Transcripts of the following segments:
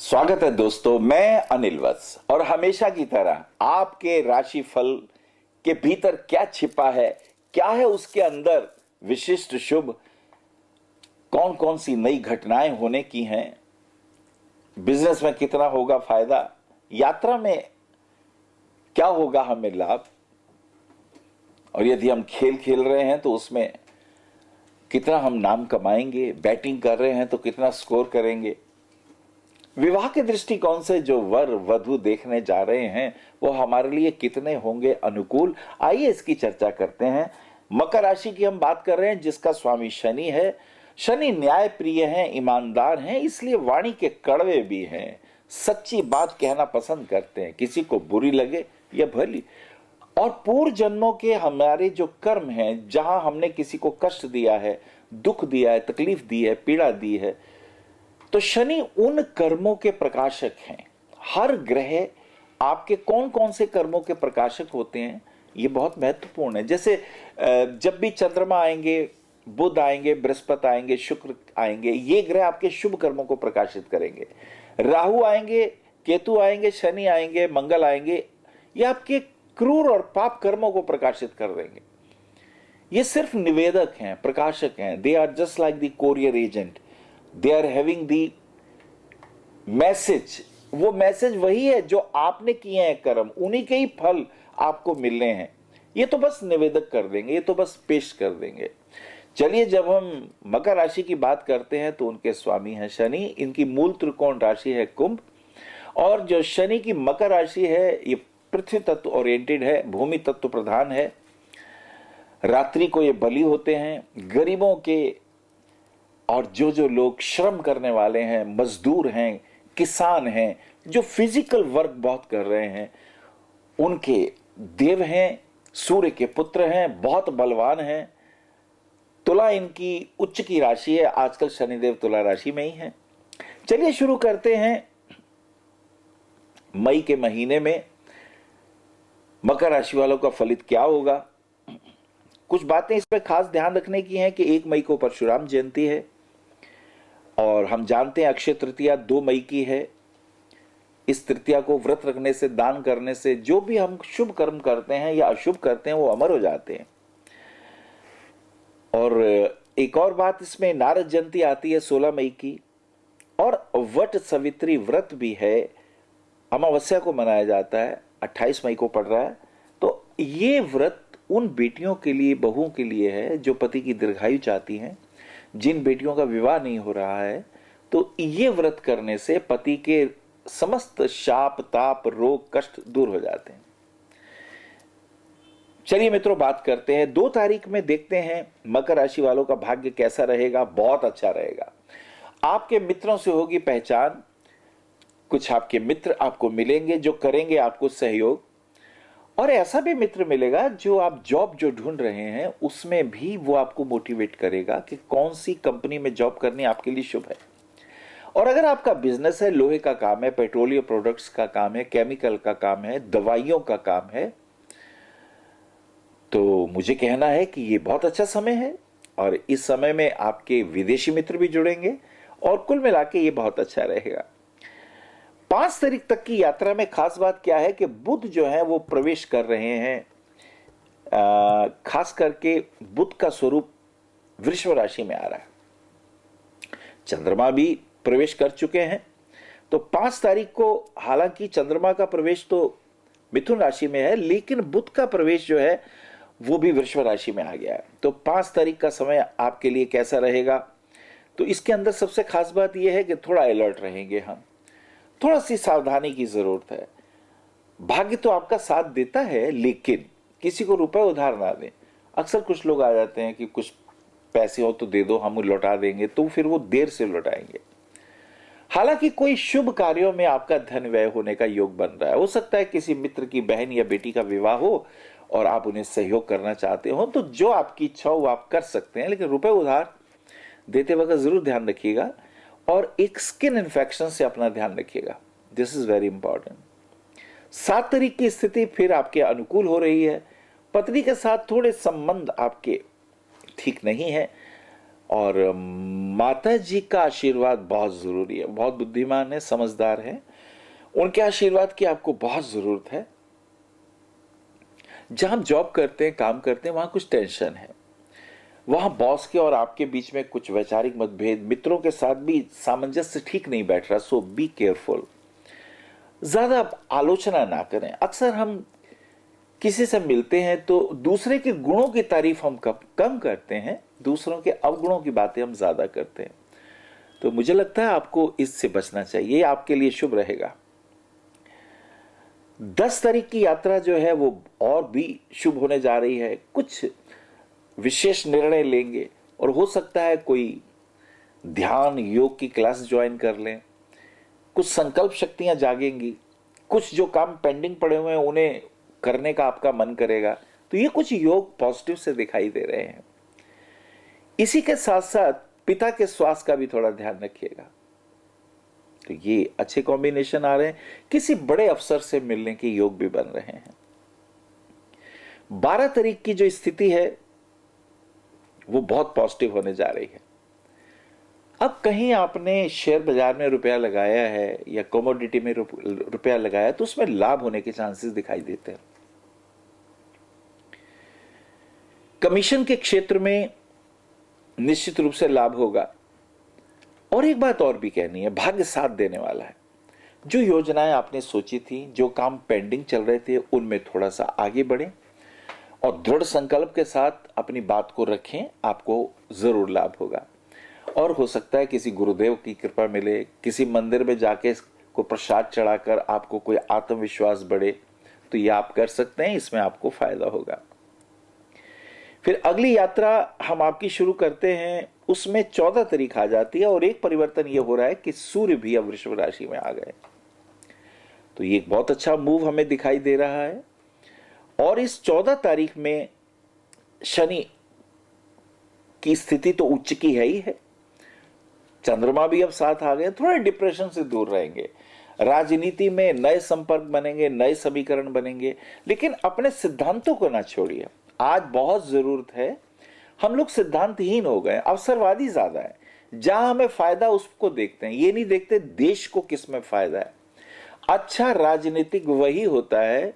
स्वागत है दोस्तों, मैं अनिल वत्स और हमेशा की तरह आपके राशिफल के भीतर क्या छिपा है, क्या है उसके अंदर विशिष्ट शुभ, कौन कौन सी नई घटनाएं होने की हैं, बिजनेस में कितना होगा फायदा, यात्रा में क्या होगा हमें लाभ, और यदि हम खेल खेल रहे हैं तो उसमें कितना हम नाम कमाएंगे, बैटिंग कर रहे हैं तो कितना स्कोर करेंगे, विवाह के दृष्टिकोण से जो वर वधु देखने जा रहे हैं वो हमारे लिए कितने होंगे अनुकूल। आइए इसकी चर्चा करते हैं। मकर राशि की हम बात कर रहे हैं जिसका स्वामी शनि है। शनि न्याय प्रिय हैं, ईमानदार हैं, इसलिए वाणी के कड़वे भी हैं, सच्ची बात कहना पसंद करते हैं, किसी को बुरी लगे या भली। और पूर्व जन्मों के हमारे जो कर्म हैं, जहां हमने किसी को कष्ट दिया है, दुख दिया है, तकलीफ दी है, पीड़ा दी है, तो शनि उन कर्मों के प्रकाशक हैं। हर ग्रह आपके कौन कौन से कर्मों के प्रकाशक होते हैं ये बहुत महत्वपूर्ण है। जैसे जब भी चंद्रमा आएंगे, बुध आएंगे, बृहस्पति आएंगे, शुक्र आएंगे, ये ग्रह आपके शुभ कर्मों को प्रकाशित करेंगे। राहु आएंगे, केतु आएंगे, शनि आएंगे, मंगल आएंगे, ये आपके क्रूर और पाप कर्मों को प्रकाशित कर देंगे। ये सिर्फ निवेदक हैं, प्रकाशक हैं। They are just like the courier agent, they are having the message. वो मैसेज वही है जो आपने किए हैं कर्म, उन्हीं के ही फल आपको मिलने हैं। ये तो बस निवेदक कर देंगे, ये तो बस पेश कर देंगे। चलिए, जब हम मकर राशि की बात करते हैं तो उनके स्वामी हैं शनि। इनकी मूल त्रिकोण राशि है कुंभ, और जो शनि की मकर राशि है ये पृथ्वी तत्व ओरिएंटेड है, भूमि तत्व प्रधान है। रात्रि को ये बलि होते हैं गरीबों के, और जो जो लोग श्रम करने वाले हैं, मजदूर हैं, किसान हैं, जो फिजिकल वर्क बहुत कर रहे हैं, उनके देव हैं, सूर्य के पुत्र हैं, बहुत बलवान हैं। तुला इनकी उच्च की राशि है, आजकल शनिदेव तुला राशि में ही है। चलिए शुरू करते हैं। मई के महीने में मकर राशि वालों का फलित क्या होगा। कुछ बातें इसमें खास ध्यान रखने की हैं कि 1 मई को परशुराम जयंती है, और हम जानते हैं अक्षय तृतीया 2 मई की है। इस तृतीया को व्रत रखने से, दान करने से, जो भी हम शुभ कर्म करते हैं या अशुभ करते हैं वो अमर हो जाते हैं। और एक और बात, इसमें नारद जयंती आती है 16 मई की, और वट सवित्री व्रत भी है, अमावस्या को मनाया जाता है, 28 मई को पड़ रहा है। तो ये व्रत उन बेटियों के लिए, बहुओं के लिए है जो पति की दीर्घायु चाहती हैं, जिन बेटियों का विवाह नहीं हो रहा है। तो ये व्रत करने से पति के समस्त शाप, ताप, रोग, कष्ट दूर हो जाते हैं। चलिए मित्रों, बात करते हैं 2 तारीख में। देखते हैं मकर राशि वालों का भाग्य कैसा रहेगा। बहुत अच्छा रहेगा। आपके मित्रों से होगी पहचान, कुछ आपके मित्र आपको मिलेंगे जो करेंगे आपको सहयोग, और ऐसा भी मित्र मिलेगा जो आप जॉब जो ढूंढ रहे हैं उसमें भी वो आपको मोटिवेट करेगा कि कौन सी कंपनी में जॉब करनी आपके लिए शुभ है। और अगर आपका बिजनेस है, लोहे का काम है, पेट्रोलियम प्रोडक्ट्स का काम है, केमिकल का काम है, दवाइयों का काम है, तो मुझे कहना है कि ये बहुत अच्छा समय है, और इस समय में आपके विदेशी मित्र भी जुड़ेंगे, और कुल मिला के ये बहुत अच्छा रहेगा। 5 तारीख तक की यात्रा में खास बात क्या है कि बुध जो है वो प्रवेश कर रहे हैं। खास करके बुध का स्वरूप वृषभ राशि में आ रहा है। चंद्रमा भी प्रवेश कर चुके हैं। तो 5 तारीख को हालांकि चंद्रमा का प्रवेश तो मिथुन राशि में है, लेकिन बुध का प्रवेश जो है वो भी वृषभ राशि में आ गया है। तो 5 तारीख का समय आपके लिए कैसा रहेगा, तो इसके अंदर सबसे खास बात यह है कि थोड़ा अलर्ट रहेंगे हम, थोड़ा सी सावधानी की जरूरत है। भाग्य तो आपका साथ देता है, लेकिन किसी को रुपए उधार ना दें। अक्सर कुछ लोग आ जाते हैं कि कुछ पैसे हो तो दे दो, हम लौटा देंगे, तो फिर वो देर से लौटाएंगे। हालांकि कोई शुभ कार्यों में आपका धन व्यय होने का योग बन रहा है। हो सकता है किसी मित्र की बहन या बेटी का विवाह हो और आप उन्हें सहयोग करना चाहते हो, तो जो आपकी इच्छा हो वो आप कर सकते हैं, लेकिन रुपए उधार देते वक्त जरूर ध्यान रखिएगा। और एक स्किन इन्फेक्शन से अपना ध्यान रखिएगा, दिस इज वेरी इंपॉर्टेंट। 7 तारीख की स्थिति फिर आपके अनुकूल हो रही है। पत्नी के साथ थोड़े संबंध आपके ठीक नहीं है, और माता जी का आशीर्वाद बहुत जरूरी है। बहुत बुद्धिमान है, समझदार है, उनके आशीर्वाद की आपको बहुत जरूरत है। जहां हम जॉब करते हैं, काम करते हैं, वहां कुछ टेंशन है, वहां बॉस के और आपके बीच में कुछ वैचारिक मतभेद, मित्रों के साथ भी सामंजस्य ठीक नहीं बैठ रहा। सो बी केयरफुल, ज्यादा आलोचना ना करें। अक्सर हम किसी से मिलते हैं तो दूसरे के गुणों की तारीफ हम कम करते हैं, दूसरों के अवगुणों की बातें हम ज्यादा करते हैं। तो मुझे लगता है आपको इससे बचना चाहिए, आपके लिए शुभ रहेगा। 10 तारीख की यात्रा जो है वो और भी शुभ होने जा रही है। कुछ विशेष निर्णय लेंगे और हो सकता है कोई ध्यान योग की क्लास ज्वाइन कर लें। कुछ संकल्प शक्तियां जागेंगी, कुछ जो काम पेंडिंग पड़े हुए हैं उन्हें करने का आपका मन करेगा। तो ये कुछ योग पॉजिटिव से दिखाई दे रहे हैं। इसी के साथ साथ पिता के स्वास्थ्य का भी थोड़ा ध्यान रखिएगा। तो ये अच्छे कॉम्बिनेशन आ रहे हैं। किसी बड़े अफसर से मिलने के योग भी बन रहे हैं। 12 तारीख की जो स्थिति है वो बहुत पॉजिटिव होने जा रही है। अब कहीं आपने शेयर बाजार में रुपया लगाया है या कमोडिटी में रुपया लगाया तो उसमें लाभ होने के चांसेस दिखाई देते हैं। कमीशन के क्षेत्र में निश्चित रूप से लाभ होगा। और एक बात और भी कहनी है, भाग्य साथ देने वाला है। जो योजनाएं आपने सोची थी, जो काम पेंडिंग चल रहे थे, उनमें थोड़ा सा आगे बढ़े और दृढ़ संकल्प के साथ अपनी बात को रखें, आपको जरूर लाभ होगा। और हो सकता है किसी गुरुदेव की कृपा मिले, किसी मंदिर में जाके को प्रसाद चढ़ाकर आपको कोई आत्मविश्वास बढ़े, तो ये आप कर सकते हैं, इसमें आपको फायदा होगा। फिर अगली यात्रा हम आपकी शुरू करते हैं, उसमें 14 तारीख आ जाती है और एक परिवर्तन यह हो रहा है कि सूर्य भी अब वृषभ राशि में आ गए। तो ये एक बहुत अच्छा मूव हमें दिखाई दे रहा है। और इस 14 तारीख में शनि की स्थिति तो उच्च की है ही है, चंद्रमा भी अब साथ आ गए, थोड़े डिप्रेशन से दूर रहेंगे। राजनीति में नए संपर्क बनेंगे, नए समीकरण बनेंगे, लेकिन अपने सिद्धांतों को ना छोड़िए। आज बहुत जरूरत है, हम लोग सिद्धांतहीन हो गए, अवसरवादी ज्यादा है। जहां हमें फायदा उसको देखते हैं, ये नहीं देखते देश को किस में फायदा है। अच्छा राजनीतिक वही होता है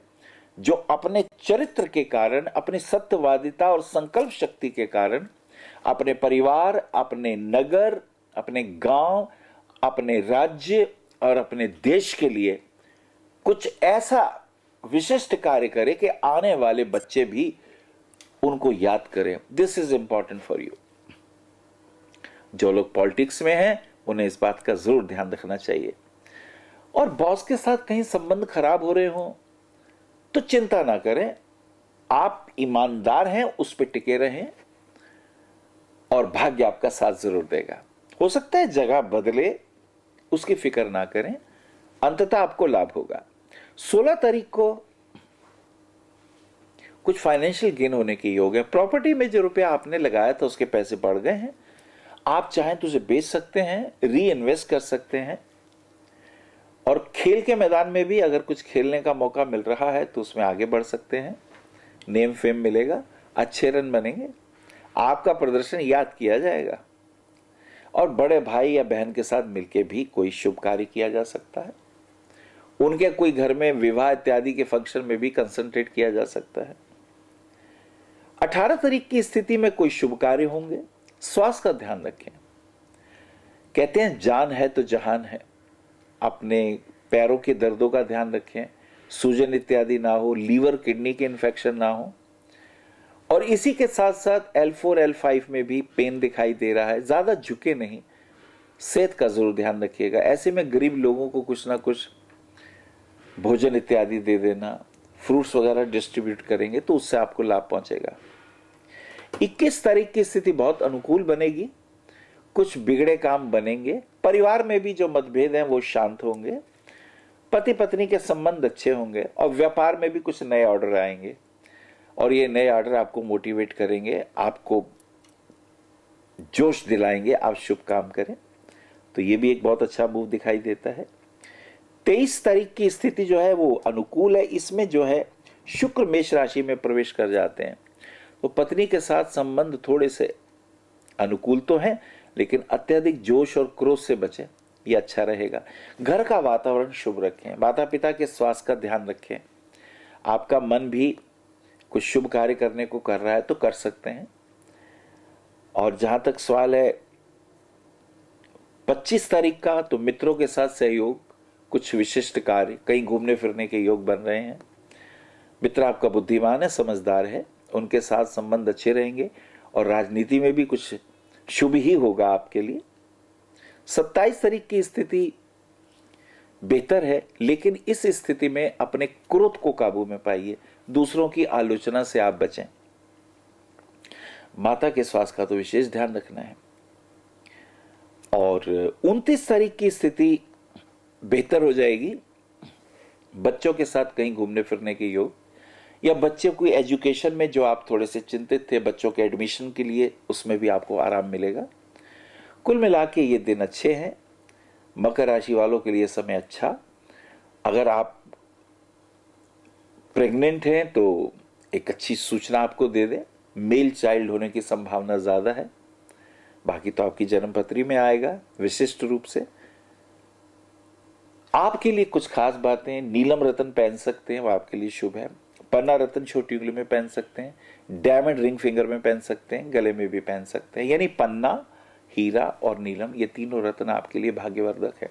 जो अपने चरित्र के कारण, अपनी सत्यवादिता और संकल्प शक्ति के कारण अपने परिवार, अपने नगर, अपने गांव, अपने राज्य और अपने देश के लिए कुछ ऐसा विशिष्ट कार्य करे कि आने वाले बच्चे भी उनको याद करें। This is important for you. जो लोग पॉलिटिक्स में हैं उन्हें इस बात का जरूर ध्यान रखना चाहिए। और बॉस के साथ कहीं संबंध खराब हो रहे हो तो चिंता ना करें, आप ईमानदार हैं, उस पर टिके रहें और भाग्य आपका साथ जरूर देगा। हो सकता है जगह बदले, उसकी फिक्र ना करें, अंततः आपको लाभ होगा। 16 तारीख को कुछ फाइनेंशियल गेन होने के योग है। प्रॉपर्टी में जो रुपया आपने लगाया था उसके पैसे बढ़ गए हैं, आप चाहें तो उसे बेच सकते हैं, री इन्वेस्ट कर सकते हैं। और खेल के मैदान में भी अगर कुछ खेलने का मौका मिल रहा है तो उसमें आगे बढ़ सकते हैं, नेम फेम मिलेगा, अच्छे रन बनेंगे, आपका प्रदर्शन याद किया जाएगा। और बड़े भाई या बहन के साथ मिलकर भी कोई शुभ कार्य किया जा सकता है, उनके कोई घर में विवाह इत्यादि के फंक्शन में भी कंसंट्रेट किया जा सकता है। 18 तारीख की स्थिति में कोई शुभ कार्य होंगे। स्वास्थ्य का ध्यान रखें। कहते हैं जान है तो जहान है। अपने पैरों के दर्दों का ध्यान रखें, सूजन इत्यादि ना हो, लीवर किडनी के इन्फेक्शन ना हो। और इसी के साथ साथ L4 L5 में भी पेन दिखाई दे रहा है, ज्यादा झुके नहीं, सेहत का जरूर ध्यान रखिएगा। ऐसे में गरीब लोगों को कुछ ना कुछ भोजन इत्यादि दे देना, फ्रूट्स वगैरह डिस्ट्रीब्यूट करेंगे तो उससे आपको लाभ पहुंचेगा। 21 तारीख की स्थिति बहुत अनुकूल बनेगी, कुछ बिगड़े काम बनेंगे, परिवार में भी जो मतभेद हैं वो शांत होंगे, पति पत्नी के संबंध अच्छे होंगे और व्यापार में भी कुछ नए ऑर्डर आएंगे और ये नए ऑर्डर आपको मोटिवेट करेंगे, आपको जोश दिलाएंगे, आप शुभ काम करें। तो ये भी एक बहुत अच्छा मूव दिखाई देता है। 23 तारीख की स्थिति जो है वो अनुकूल है। इसमें जो है शुक्र मेष राशि में प्रवेश कर जाते हैं, तो पत्नी के साथ संबंध थोड़े से अनुकूल तो है, लेकिन अत्यधिक जोश और क्रोध से बचें, ये अच्छा रहेगा। घर का वातावरण शुभ रखें, माता पिता के स्वास्थ्य का ध्यान रखें। आपका मन भी कुछ शुभ कार्य करने को कर रहा है तो कर सकते हैं। और जहां तक सवाल है 25 तारीख का, तो मित्रों के साथ सहयोग, कुछ विशिष्ट कार्य, कहीं घूमने फिरने के योग बन रहे हैं। मित्र आपका बुद्धिमान है, समझदार है, उनके साथ संबंध अच्छे रहेंगे और राजनीति में भी कुछ शुभ ही होगा आपके लिए। 27 तारीख की स्थिति बेहतर है, लेकिन इस स्थिति में अपने क्रोध को काबू में पाइए, दूसरों की आलोचना से आप बचें। माता के स्वास्थ्य का तो विशेष ध्यान रखना है। और 29 तारीख की स्थिति बेहतर हो जाएगी, बच्चों के साथ कहीं घूमने फिरने के योग, या बच्चे को एजुकेशन में जो आप थोड़े से चिंतित थे बच्चों के एडमिशन के लिए, उसमें भी आपको आराम मिलेगा। कुल मिला के ये दिन अच्छे हैं। मकर राशि वालों के लिए समय अच्छा। अगर आप प्रेग्नेंट हैं तो एक अच्छी सूचना आपको दे दें, मेल चाइल्ड होने की संभावना ज्यादा है। बाकी तो आपकी जन्मपत्री में आएगा विशिष्ट रूप से। आपके लिए कुछ खास बातें, नीलम रत्न पहन सकते हैं, वो आपके लिए शुभ है। पन्ना रत्न छोटी उंगली में पहन सकते हैं, डायमंड रिंग फिंगर में पहन सकते हैं, गले में भी पहन सकते हैं। यानी पन्ना, हीरा और नीलम, ये तीनों रत्न आपके लिए भाग्यवर्धक है।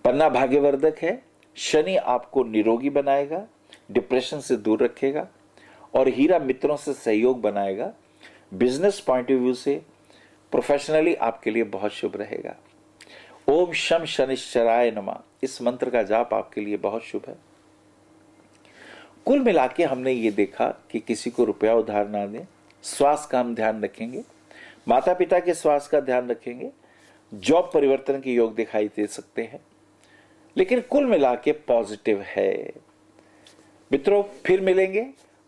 पन्ना भाग्यवर्धक है, शनि आपको निरोगी बनाएगा, डिप्रेशन से दूर रखेगा, और हीरा मित्रों से सहयोग बनाएगा। बिजनेस पॉइंट ऑफ व्यू से प्रोफेशनली आपके लिए बहुत शुभ रहेगा। ओम शम शनिश्चराय नमः, इस मंत्र का जाप आपके लिए बहुत शुभ है। कुल मिला के हमने ये देखा कि किसी को रुपया उधार ना दें, स्वास्थ्य का हम ध्यान रखेंगे, माता पिता के स्वास्थ्य का ध्यान रखेंगे, जॉब परिवर्तन के योग दिखाई दे सकते हैं, लेकिन कुल मिला के पॉजिटिव है। मित्रों, फिर मिलेंगे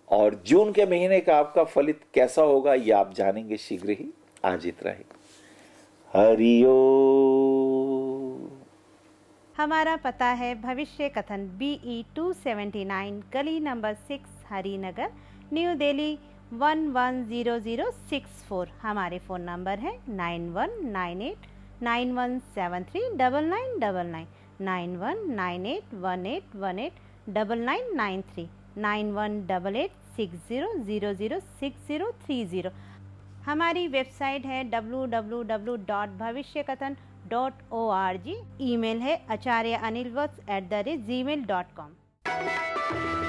और जून के महीने का आपका फलित कैसा होगा ये आप जानेंगे शीघ्र ही। आज इतना ही। हरिओम। हमारा पता है भविष्य कथन BE 279 गली नंबर 6 हरिनगर न्यू दिल्ली 110064। हमारे फ़ोन नंबर है 919891739999 919818189993 918860006030। हमारी वेबसाइट है www.bhavishyakathan.org। ईमेल है acharyaanilvats@gmail.com।